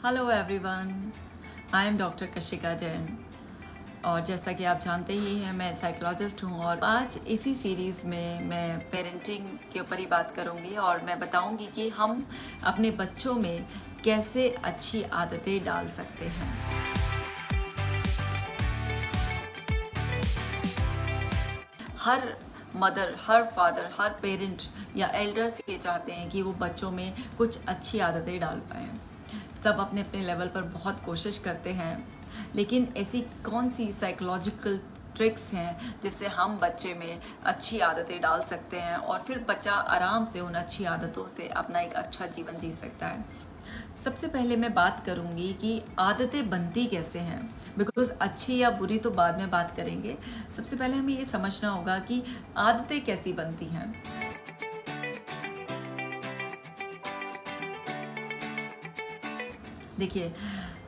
Hello everyone, I am doctor Kashika Jain और जैसा कि आप जानते ही हैं मैं साइकोलॉजिस्ट हूं और आज इसी सीरीज़ में मैं पेरेंटिंग के ऊपर ही बात करूंगी और मैं बताऊंगी कि हम अपने बच्चों में कैसे अच्छी आदतें डाल सकते हैं। हर मदर, हर फादर, हर पेरेंट या एल्डर्स ये चाहते हैं कि वो बच्चों में कुछ अच्छी आदतें डाल पाएँ। सब अपने अपने लेवल पर बहुत कोशिश करते हैं, लेकिन ऐसी कौन सी साइकोलॉजिकल ट्रिक्स हैं जिससे हम बच्चे में अच्छी आदतें डाल सकते हैं और फिर बच्चा आराम से उन अच्छी आदतों से अपना एक अच्छा जीवन जी सकता है। सबसे पहले मैं बात करूंगी कि आदतें बनती कैसे हैं, बिकॉज अच्छी या बुरी तो बाद में बात करेंगे। सबसे पहले हमें ये समझना होगा कि आदतें कैसी बनती हैं। देखिए,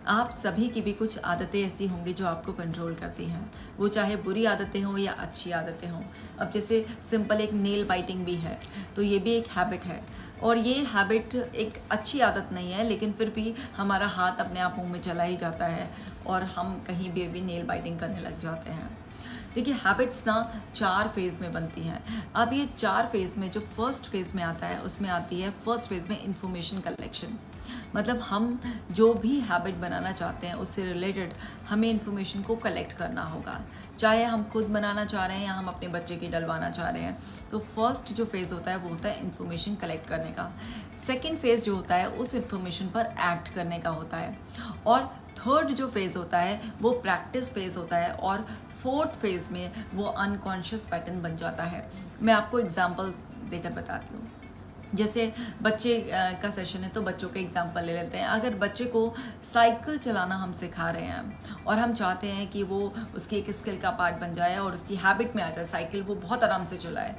आप सभी की भी कुछ आदतें ऐसी होंगी जो आपको कंट्रोल करती हैं, वो चाहे बुरी आदतें हों या अच्छी आदतें हों। अब जैसे सिंपल एक नेल बाइटिंग भी है, तो ये भी एक हैबिट है और ये हैबिट एक अच्छी आदत नहीं है, लेकिन फिर भी हमारा हाथ अपने आप मुंह में चला ही जाता है और हम कहीं भी नेल बाइटिंग करने लग जाते हैं। देखिए, हैबिट्स ना 4 फेज़ में बनती हैं। अब ये 4 फेज़ में जो फर्स्ट फेज़ में आता है उसमें आती है फर्स्ट फेज़ में इंफॉर्मेशन कलेक्शन। मतलब हम जो भी हैबिट बनाना चाहते हैं उससे रिलेटेड हमें इंफॉर्मेशन को कलेक्ट करना होगा, चाहे हम खुद बनाना चाह रहे हैं या हम अपने बच्चे की डलवाना चाह रहे हैं। तो फर्स्ट जो फेज़ होता है वो होता है इंफॉर्मेशन कलेक्ट करने का। सेकेंड फेज़ जो होता है उस इंफॉर्मेशन पर एक्ट करने का होता है और थर्ड जो फेज़ होता है वो प्रैक्टिस फेज़ होता है और फोर्थ फेज़ में वो अनकॉन्शियस पैटर्न बन जाता है। मैं आपको एग्जांपल देकर बताती हूँ। जैसे बच्चे का सेशन है तो बच्चों का एग्जांपल ले लेते हैं। अगर बच्चे को साइकिल चलाना हम सिखा रहे हैं और हम चाहते हैं कि वो उसकी एक स्किल का पार्ट बन जाए और उसकी हैबिट में आ जाए, साइकिल वो बहुत आराम से चलाए,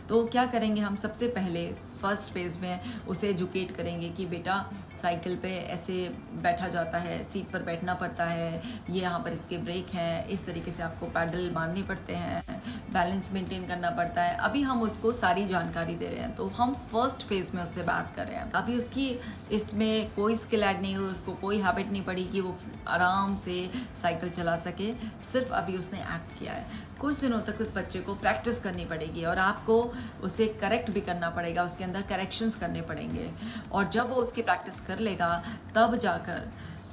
तो क्या करेंगे हम? सबसे पहले फर्स्ट फेज़ में उसे एजुकेट करेंगे कि बेटा साइकिल पे ऐसे बैठा जाता है, सीट पर बैठना पड़ता है, ये यहाँ पर इसके ब्रेक हैं, इस तरीके से आपको पैडल मारने पड़ते हैं, बैलेंस मेंटेन करना पड़ता है। अभी हम उसको सारी जानकारी दे रहे हैं, तो हम फर्स्ट फेज़ में उससे बात कर रहे हैं। अभी उसकी इसमें कोई स्किल ऐड नहीं हुई, उसको कोई हैबिट नहीं पड़ी कि वो आराम से साइकिल चला सके, सिर्फ अभी उसने एक्ट किया है। कुछ दिनों तक उस बच्चे को प्रैक्टिस करनी पड़ेगी और आपको उसे करेक्ट भी करना पड़ेगा, उसके अंदर करेक्शंस करने पड़ेंगे और जब वो उसकी प्रैक्टिस कर लेगा तब जाकर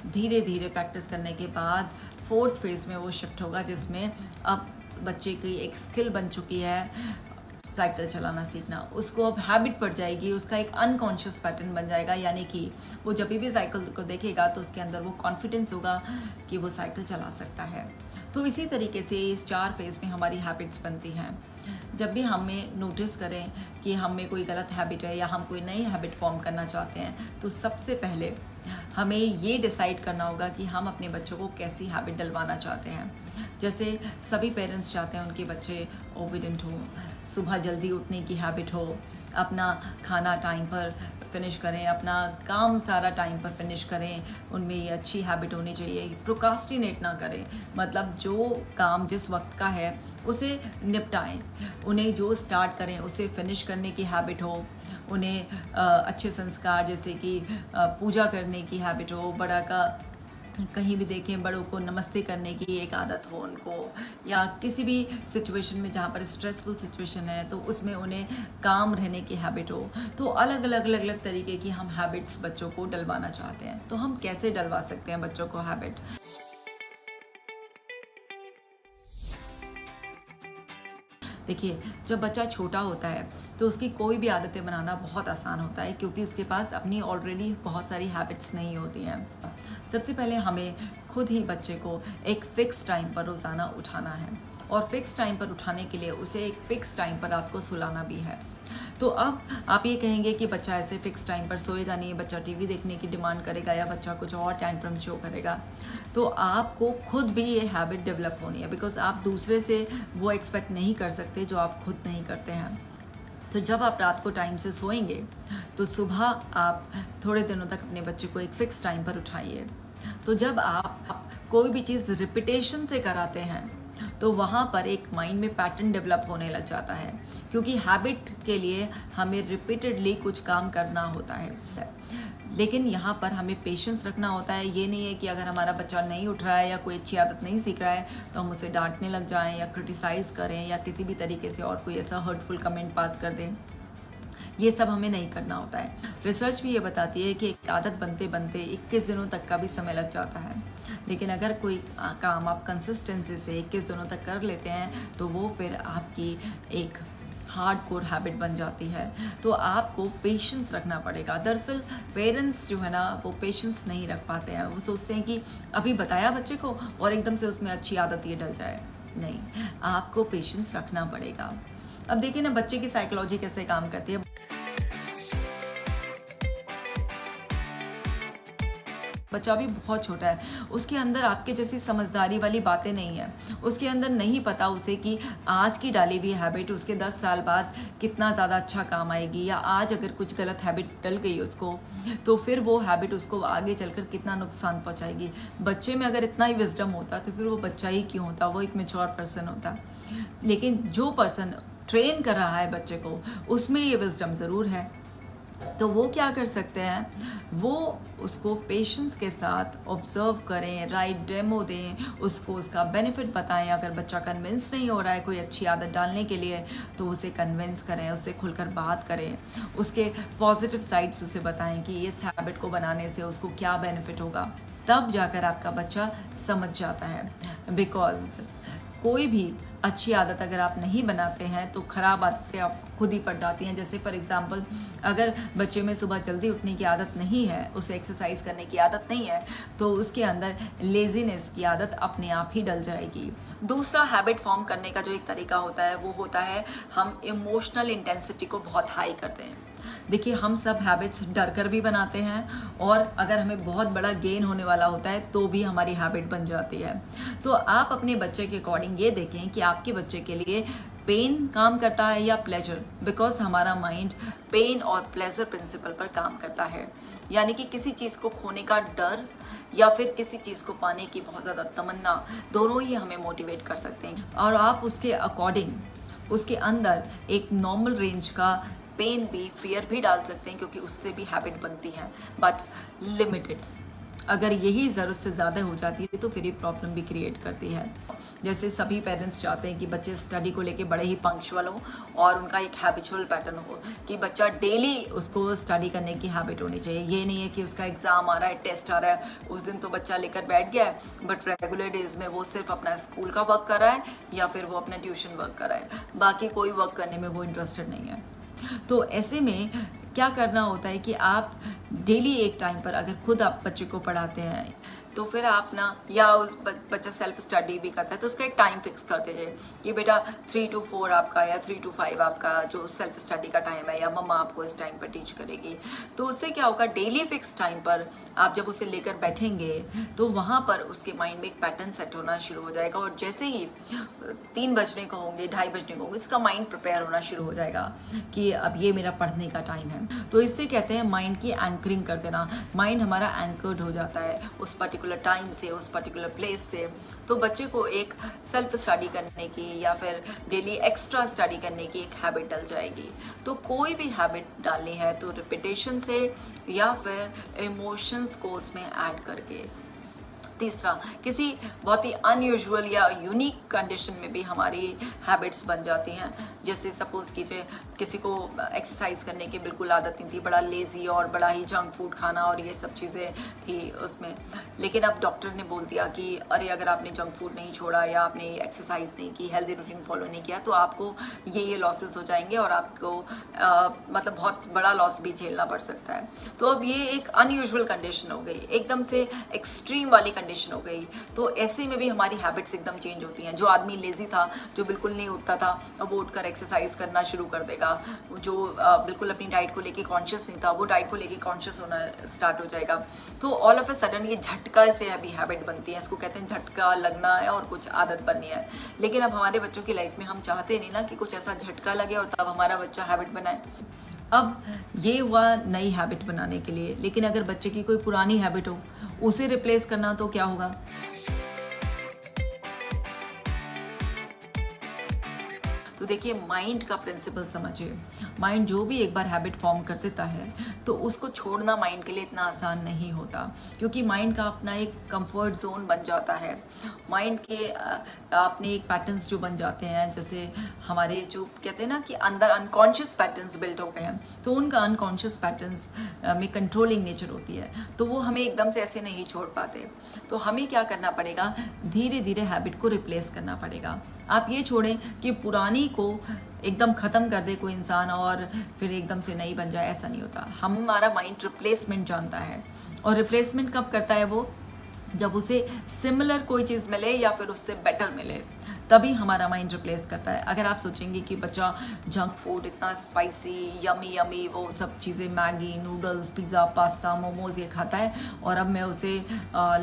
धीरे धीरे प्रैक्टिस करने के बाद फोर्थ फेज़ में वो शिफ्ट होगा, जिसमें अब बच्चे की एक स्किल बन चुकी है साइकिल चलाना सीखना, उसको अब हैबिट पड़ जाएगी, उसका एक अनकॉन्शियस पैटर्न बन जाएगा। यानी कि वो जब भी साइकिल को देखेगा तो उसके अंदर वो कॉन्फिडेंस होगा कि वो साइकिल चला सकता है। तो इसी तरीके से इस 4 फेज़ में हमारी हैबिट्स बनती हैं। जब भी हमें नोटिस करें कि हम में कोई गलत हैबिट है या हम कोई नई हैबिट फॉर्म करना चाहते हैं, तो सबसे पहले हमें ये डिसाइड करना होगा कि हम अपने बच्चों को कैसी हैबिट डलवाना चाहते हैं। जैसे सभी पेरेंट्स चाहते हैं उनके बच्चे ओबीडेंट हों, सुबह जल्दी उठने की हैबिट हो, अपना खाना टाइम पर फिनिश करें, अपना काम सारा टाइम पर फिनिश करें, उनमें ये अच्छी हैबिट होनी चाहिए। प्रोक्रास्टिनेट ना करें, मतलब जो काम जिस वक्त का है उसे निपटाएं, उन्हें जो स्टार्ट करें उसे फिनिश करने की हैबिट हो, उन्हें अच्छे संस्कार जैसे कि पूजा करने की हैबिट हो, बड़ा का कहीं भी देखें बड़ों को नमस्ते करने की एक आदत हो उनको, या किसी भी सिचुएशन में जहाँ पर स्ट्रेसफुल सिचुएशन है तो उसमें उन्हें काम रहने की हैबिट हो। तो अलग अलग तरीके की हम हैबिट्स बच्चों को डलवाना चाहते हैं। तो हम कैसे डलवा सकते हैं बच्चों को हैबिट? देखिए, जब बच्चा छोटा होता है तो उसकी कोई भी आदतें बनाना बहुत आसान होता है, क्योंकि उसके पास अपनी ऑलरेडी बहुत सारी हैबिट्स नहीं होती हैं। सबसे पहले हमें खुद ही बच्चे को एक फ़िक्स टाइम पर रोज़ाना उठाना है और फिक्स टाइम पर उठाने के लिए उसे एक फ़िक्स टाइम पर रात को सुलाना भी है। तो अब आप ये कहेंगे कि बच्चा ऐसे फिक्स टाइम पर सोएगा नहीं, बच्चा टीवी देखने की डिमांड करेगा या बच्चा कुछ और टैंट्रम्स शो करेगा। तो आपको खुद भी ये हैबिट डेवलप होनी है, बिकॉज आप दूसरे से वो एक्सपेक्ट नहीं कर सकते जो आप खुद नहीं करते हैं। तो जब आप रात को टाइम से सोएंगे तो सुबह आप थोड़े दिनों तक अपने बच्चे को एक फ़िक्स टाइम पर उठाइए। तो जब आप कोई भी चीज़ रिपीटेशन से कराते हैं तो वहाँ पर एक माइंड में पैटर्न डेवलप होने लग जाता है, क्योंकि हैबिट के लिए हमें रिपीटेडली कुछ काम करना होता है। लेकिन यहाँ पर हमें पेशेंस रखना होता है। ये नहीं है कि अगर हमारा बच्चा नहीं उठ रहा है या कोई अच्छी आदत नहीं सीख रहा है तो हम उसे डांटने लग जाएं या क्रिटिसाइज़ करें या किसी भी तरीके से और कोई ऐसा हर्टफुल कमेंट पास कर दें। ये सब हमें नहीं करना होता है। रिसर्च भी ये बताती है कि एक आदत बनते बनते 21 दिनों तक का भी समय लग जाता है, लेकिन अगर कोई काम आप कंसिस्टेंसी से 21 दिनों तक कर लेते हैं तो वो फिर आपकी एक हार्ड कोर हैबिट बन जाती है। तो आपको पेशेंस रखना पड़ेगा। दरअसल पेरेंट्स जो है ना वो पेशेंस नहीं रख पाते हैं। वो सोचते हैं कि अभी बताया बच्चे को और एकदम से उसमें अच्छी आदत ये डल जाए। नहीं, आपको पेशेंस रखना पड़ेगा। अब देखिए ना बच्चे की साइकोलॉजी कैसे काम करती है। बच्चा भी बहुत छोटा है, उसके अंदर आपके जैसी समझदारी वाली बातें नहीं है। उसके अंदर नहीं पता उसे कि आज की डाली हुई हैबिट उसके 10 साल बाद कितना ज़्यादा अच्छा काम आएगी, या आज अगर कुछ गलत हैबिट डल गई उसको तो फिर वो हैबिट उसको आगे चलकर कितना नुकसान पहुंचाएगी। बच्चे में अगर इतना ही विजडम होता तो फिर वो बच्चा ही क्यों होता, वो एक मैच्योर पर्सन होता। लेकिन जो पर्सन ट्रेन कर रहा है बच्चे को उसमें ये विजडम ज़रूर है। तो वो क्या कर सकते हैं, वो उसको पेशेंस के साथ ऑब्जर्व करें, राइट डेमो दें, उसको उसका बेनिफिट बताएं। अगर बच्चा कन्विंस नहीं हो रहा है कोई अच्छी आदत डालने के लिए तो उसे कन्विंस करें, उससे खुलकर बात करें, उसके पॉजिटिव साइड्स उसे बताएं कि इस हैबिट को बनाने से उसको क्या बेनिफिट होगा। तब जाकर आपका बच्चा समझ जाता है। बिकॉज कोई भी अच्छी आदत अगर आप नहीं बनाते हैं तो ख़राब आदतें आप खुद ही पड़ जाती हैं। जैसे फॉर एग्जांपल अगर बच्चे में सुबह जल्दी उठने की आदत नहीं है, उसे एक्सरसाइज करने की आदत नहीं है, तो उसके अंदर लेज़ीनेस की आदत अपने आप ही डल जाएगी। दूसरा हैबिट फॉर्म करने का जो एक तरीका होता है वो होता है हम इमोशनल इंटेंसिटी को बहुत हाई करते हैं। देखिए हम सब हैबिट्स डर कर भी बनाते हैं और अगर हमें बहुत बड़ा गेन होने वाला होता है तो भी हमारी हैबिट बन जाती है। तो आप अपने बच्चे के अकॉर्डिंग ये देखें कि आपके बच्चे के लिए पेन काम करता है या प्लेजर। बिकॉज हमारा माइंड पेन और प्लेजर प्रिंसिपल पर काम करता है, यानी कि किसी चीज़ को खोने का डर या फिर किसी चीज़ को पाने की बहुत ज़्यादा तमन्ना, दोनों ही हमें मोटिवेट कर सकते हैं। और आप उसके अकॉर्डिंग उसके अंदर एक नॉर्मल रेंज का पेन भी, फियर भी डाल सकते हैं, क्योंकि उससे भी हैबिट बनती है, बट लिमिटेड। अगर यही ज़रूरत से ज़्यादा हो जाती है तो फिर ये प्रॉब्लम भी क्रिएट करती है। जैसे सभी पेरेंट्स चाहते हैं कि बच्चे स्टडी को लेके बड़े ही पंक्चुअल हो और उनका एक हैबिचुअल पैटर्न हो कि बच्चा डेली उसको स्टडी करने की हैबिट होनी चाहिए। ये नहीं है कि उसका एग्ज़ाम आ रहा है, टेस्ट आ रहा है, उस दिन तो बच्चा लेकर बैठ गया है, बट रेगुलर डेज में वो सिर्फ अपना स्कूल का वर्क कर रहा है या फिर वो अपना ट्यूशन वर्क कर रहा है, बाकी कोई वर्क करने में वो इंटरेस्टेड नहीं है। तो ऐसे में क्या करना होता है कि आप डेली एक टाइम पर अगर खुद आप बच्चे को पढ़ाते हैं तो फिर आप ना, या उस बच्चा सेल्फ स्टडी भी करता है तो उसका एक टाइम फिक्स कर दीजिए कि बेटा 3 to 4 आपका या 3 to 5 आपका जो सेल्फ स्टडी का टाइम है, या मम्मा आपको इस टाइम पर टीच करेगी। तो उससे क्या होगा, डेली फिक्स टाइम पर आप जब उसे लेकर बैठेंगे तो वहाँ पर उसके माइंड में एक पैटर्न सेट होना शुरू हो जाएगा, और जैसे ही 3 बजने को होंगे, 2:30 बजने को होंगे, उसका माइंड प्रिपेयर होना शुरू हो जाएगा कि अब ये मेरा पढ़ने का टाइम है। तो इससे कहते हैं माइंड की एंकरिंग कर देना। माइंड हमारा एंकर्ड हो जाता है उस पर्टिकुलर टाइम से, उस पर्टिकुलर प्लेस से। तो बच्चे को एक सेल्फ स्टडी करने की या फिर डेली एक्स्ट्रा स्टडी करने की एक हैबिट डल जाएगी। तो कोई भी हैबिट डालनी है तो रिपीटेशन से या फिर इमोशंस को उसमें ऐड करके। तीसरा, किसी बहुत ही अनयूजुअल या यूनिक कंडीशन में भी हमारी हैबिट्स बन जाती हैं। जैसे सपोज कीजिए किसी को एक्सरसाइज करने की बिल्कुल आदत नहीं थी, बड़ा लेज़ी और बड़ा ही जंक फूड खाना और ये सब चीज़ें थी उसमें, लेकिन अब डॉक्टर ने बोल दिया कि अरे अगर आपने जंक फूड नहीं छोड़ा या आपने एक्सरसाइज नहीं की, हेल्दी रूटीन फॉलो नहीं किया तो आपको ये लॉसेस हो जाएंगे और आपको मतलब बहुत बड़ा लॉस भी झेलना पड़ सकता है। तो अब ये एक अनयूजुअल कंडीशन हो गई, एकदम से एक्सट्रीम वाली कंडीशन हो गई। तो ऐसे में भी हमारी हैबिट्स एकदम चेंज होती हैं। जो आदमी लेजी था, जो बिल्कुल नहीं उठता था, अब वो उठकर एक्सरसाइज करना शुरू कर देगा। जो बिल्कुल अपनी डाइट को लेके कॉन्शियस नहीं था, वो डाइट को लेके कॉन्शियस होना स्टार्ट हो जाएगा। तो ऑल ऑफ ए सडन ये झटका से अभी हैबिट बनती है। इसको कहते हैं झटका लगना है और कुछ आदत बननी है। लेकिन अब हमारे बच्चों की लाइफ में हम चाहते नहीं ना कि कुछ ऐसा झटका लगे और तब हमारा बच्चा हैबिट बनाए। अब ये हुआ नई हैबिट बनाने के लिए, लेकिन अगर बच्चे की कोई पुरानी हैबिट हो उसे रिप्लेस करना तो क्या होगा। तो देखिए माइंड का प्रिंसिपल समझिए, माइंड जो भी एक बार हैबिट फॉर्म कर देता है तो उसको छोड़ना माइंड के लिए इतना आसान नहीं होता, क्योंकि माइंड का अपना एक कंफर्ट जोन बन जाता है। माइंड के अपने एक पैटर्न्स जो बन जाते हैं, जैसे हमारे जो कहते हैं ना कि अंदर अनकॉन्शियस पैटर्न्स बिल्ड हो गए हैं, तो उनका अनकॉन्शियस पैटर्न्स में कंट्रोलिंग नेचर होती है, तो वो हमें एकदम से ऐसे नहीं छोड़ पाते। तो हमें क्या करना पड़ेगा, धीरे धीरे हैबिट को रिप्लेस करना पड़ेगा। आप ये छोड़ें कि पुरानी को एकदम ख़त्म कर दे कोई इंसान और फिर एकदम से नई बन जाए, ऐसा नहीं होता। हमारा माइंड रिप्लेसमेंट जानता है, और रिप्लेसमेंट कब करता है वो, जब उसे सिमिलर कोई चीज़ मिले या फिर उससे बेटर मिले, तभी हमारा माइंड रिप्लेस करता है। अगर आप सोचेंगे कि बच्चा जंक फूड इतना स्पाइसी यमी यमी वो सब चीज़ें, Maggi, noodles, pizza, pasta, momos ये खाता है, और अब मैं उसे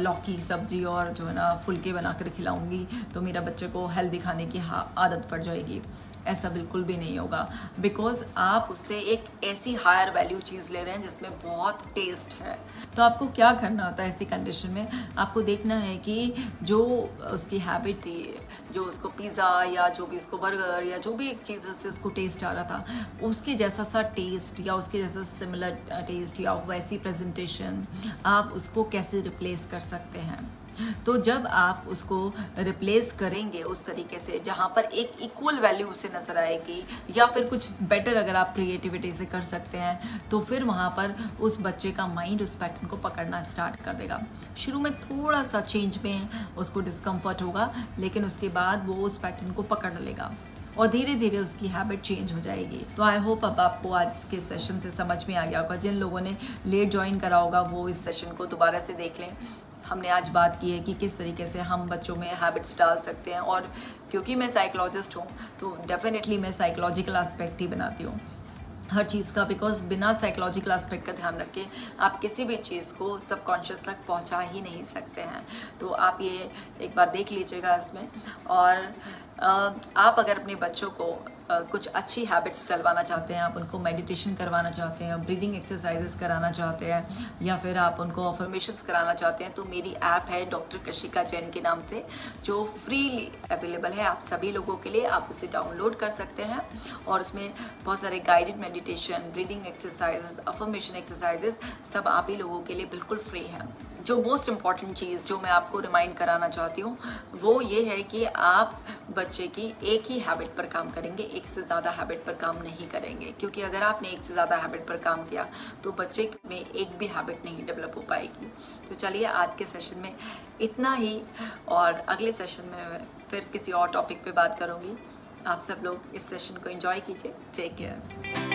लौकी सब्जी और जो है ना फुलके बना कर खिलाऊंगी तो मेरा बच्चे को हेल्दी खाने की आदत पड़ जाएगी, ऐसा बिल्कुल भी नहीं होगा। बिकॉज आप उससे एक ऐसी हायर वैल्यू चीज़ ले रहे हैं जिसमें बहुत टेस्ट है। तो आपको क्या करना होता है ऐसी कंडीशन में, आपको देखना है कि जो उसकी हैबिट थी, जो उसको पिज़्ज़ा या जो भी उसको बर्गर या जो भी एक चीज़ से उसको टेस्ट आ रहा था, उसके जैसा सा टेस्ट या उसके जैसा सिमिलर टेस्ट या वैसी प्रेजेंटेशन आप उसको कैसे रिप्लेस कर सकते हैं। तो जब आप उसको रिप्लेस करेंगे उस तरीके से जहाँ पर एक इक्वल वैल्यू उसे नज़र आएगी, या फिर कुछ बेटर अगर आप क्रिएटिविटी से कर सकते हैं, तो फिर वहाँ पर उस बच्चे का माइंड उस पैटर्न को पकड़ना स्टार्ट कर देगा। शुरू में थोड़ा सा चेंज में उसको डिस्कम्फर्ट होगा, लेकिन उसके बाद वो उस पैटर्न को पकड़ लेगा और धीरे धीरे उसकी हैबिट चेंज हो जाएगी। तो आई होप अब आपको आज के सेशन से समझ में आ गया होगा। जिन लोगों ने लेट ज्वाइन करा होगा वो इस सेशन को दोबारा से देख लें। हमने आज बात की है कि किस तरीके से हम बच्चों में हैबिट्स डाल सकते हैं, और क्योंकि मैं साइकोलॉजिस्ट हूँ तो डेफिनेटली मैं साइकोलॉजिकल एस्पेक्ट ही बनाती हूँ हर चीज़ का, बिकॉज बिना साइकोलॉजिकल एस्पेक्ट का ध्यान रखे आप किसी भी चीज़ को सबकॉन्शियस तक पहुंचा ही नहीं सकते हैं। तो आप ये एक बार देख लीजिएगा इसमें। और आप अगर अपने बच्चों को कुछ अच्छी हैबिट्स डलवाना चाहते हैं, आप उनको मेडिटेशन करवाना चाहते हैं, ब्रीदिंग एक्सरसाइजेस कराना चाहते हैं, या फिर आप उनको अफर्मेशंस कराना चाहते हैं, तो मेरी ऐप है डॉक्टर कशिका जैन के नाम से, जो फ्रीली अवेलेबल है आप सभी लोगों के लिए। आप उसे डाउनलोड कर सकते हैं, और उसमें बहुत सारे guided meditation, breathing exercises, affirmation exercises सब आप ही लोगों के लिए बिल्कुल फ्री है। जो मोस्ट इम्पॉर्टेंट चीज़ जो मैं आपको रिमाइंड कराना चाहती हूँ वो ये है कि आप बच्चे की एक ही हैबिट पर काम करेंगे, एक से ज़्यादा हैबिट पर काम नहीं करेंगे, क्योंकि अगर आपने एक से ज़्यादा हैबिट पर काम किया तो बच्चे में एक भी हैबिट नहीं डेवलप हो पाएगी। तो चलिए आज के सेशन में इतना ही, और अगले सेशन में फिर किसी और टॉपिक पे बात करूँगी। आप सब लोग इस सेशन को एंजॉय कीजिए। Take care.